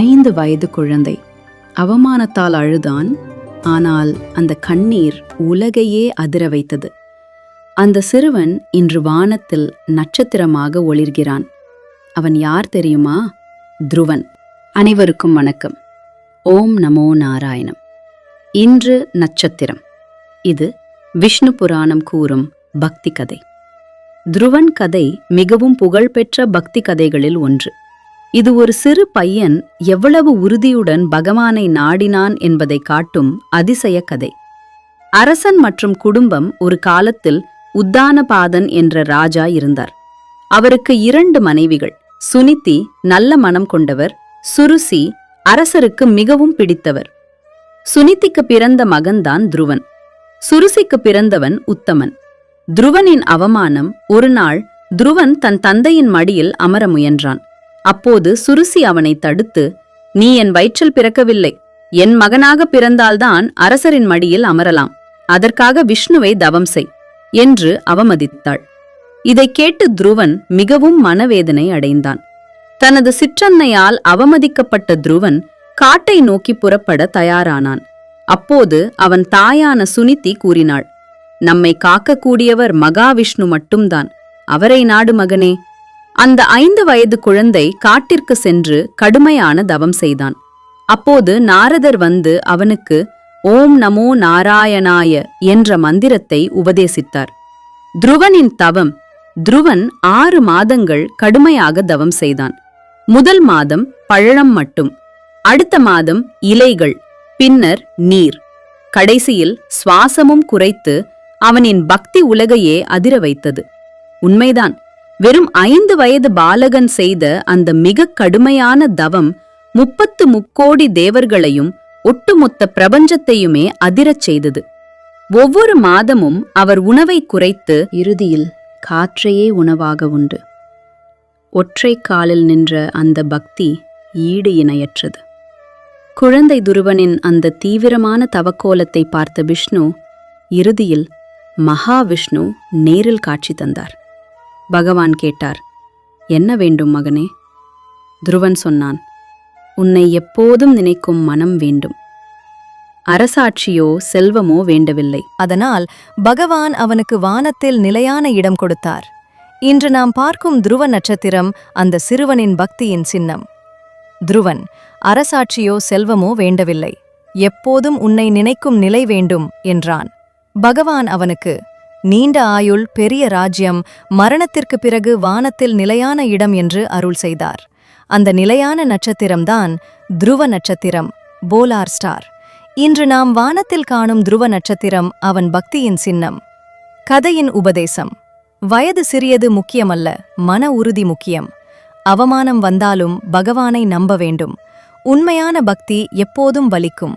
5 வயது குழந்தை அவமானத்தால் அழுதான். ஆனால் அந்த கண்ணீர் உலகையே அதிர வைத்தது. அந்த சிறுவன் இன்று வானத்தில் நட்சத்திரமாக ஒளிர்கிறான். அவன் யார் தெரியுமா? துருவன். அனைவருக்கும் வணக்கம். ஓம் நமோ நாராயணம். இன்று நட்சத்திரம். இது விஷ்ணு புராணம் கூறும் பக்தி கதை. துருவன் கதை மிகவும் புகழ்பெற்ற பக்தி கதைகளில் ஒன்று. இது ஒரு சிறு பையன் எவ்வளவு உறுதியுடன் பகவானை நாடினான் என்பதை காட்டும் அதிசய கதை. அரசன் மற்றும் குடும்பம் ஒரு காலத்தில் உத்தானபாதன் என்ற ராஜா இருந்தார். அவருக்கு 2 மனைவிகள். சுனிதி நல்ல மனம் கொண்டவர், சுருசி அரசருக்கு மிகவும் பிடித்தவர். சுனிதிக்கு பிறந்த மகன்தான் துருவன். சுருசிக்கு பிறந்தவன் உத்தமன். துருவனின் அவமானம். ஒரு நாள் துருவன் தன் தந்தையின் மடியில் அமர முயன்றான். அப்போது சுருசி அவனை தடுத்து, "நீ என் வயிற்றில் பிறக்கவில்லை. என் மகனாக பிறந்தால்தான் அரசரின் மடியில் அமரலாம். அதற்காக விஷ்ணுவை தவம் செய்" என்று அவமதித்தாள். இதை கேட்டு துருவன் மிகவும் மனவேதனை அடைந்தான். தனது சிற்றன்னையால் அவமதிக்கப்பட்ட துருவன் காட்டை நோக்கி புறப்பட தயாரானான். அப்போது அவன் தாயான சுனிதி கூறினாள், "நம்மை காக்கக்கூடியவர் மகாவிஷ்ணு மட்டும்தான். அவரை நாடு மகனே." அந்த 5 வயது குழந்தை காட்டிற்கு சென்று கடுமையான தவம் செய்தான். அப்போது நாரதர் வந்து அவனுக்கு ஓம் நமோ நாராயணாய என்ற மந்திரத்தை உபதேசித்தார். துருவனின் தவம். துருவன் 6 மாதங்கள் கடுமையாக தவம் செய்தான். முதல் மாதம் பழம் மட்டும், அடுத்த மாதம் இலைகள், பின்னர் நீர், கடைசியில் சுவாசமும் குறைத்து அவனின் பக்தி உலகையே அதிர வைத்தது. உண்மைதான், வெறும் 5 வயது பாலகன் செய்த அந்த மிக கடுமையான தவம் 30 முக்கோடி தேவர்களையும் ஒட்டுமொத்த பிரபஞ்சத்தையுமே அதிரச் செய்தது. ஒவ்வொரு மாதமும் அவர் உணவை குறைத்து இறுதியில் காற்றையே உணவாக உண்டு. ஒற்றை காலில் நின்ற அந்த பக்தி ஈடு இணையற்றது. குழந்தை துருவனின் அந்த தீவிரமான தவக்கோலத்தை பார்த்த விஷ்ணு இறுதியில் மகாவிஷ்ணு நேரில் காட்சி தந்தார். பகவான் கேட்டார், "என்ன வேண்டும் மகனே?" துருவன் சொன்னான், "உன்னை எப்போதும் நினைக்கும் மனம் வேண்டும். அரசாட்சியோ செல்வமோ வேண்டவில்லை." அதனால் பகவான் அவனுக்கு வானத்தில் நிலையான இடம் கொடுத்தார். இன்று நாம் பார்க்கும் துருவ நட்சத்திரம் அந்த சிறுவனின் பக்தியின் சின்னம். துருவன் அரசாட்சியோ செல்வமோ வேண்டவில்லை, எப்போதும் உன்னை நினைக்கும் நிலை வேண்டும் என்றான். பகவான் அவனுக்கு நீண்ட ஆயுள், பெரிய ராஜ்யம், மரணத்திற்கு பிறகு வானத்தில் நிலையான இடம் என்று அருள் செய்தார். அந்த நிலையான நட்சத்திரம்தான் துருவ நட்சத்திரம், போலார் ஸ்டார். இன்று நாம் வானத்தில் காணும் துருவ நட்சத்திரம் அவன் பக்தியின் சின்னம். கதையின் உபதேசம். வயது சிறியது முக்கியமல்ல, மன உறுதி முக்கியம். அவமானம் வந்தாலும் பகவானை நம்ப வேண்டும். உண்மையான பக்தி எப்போதும் பலிக்கும்.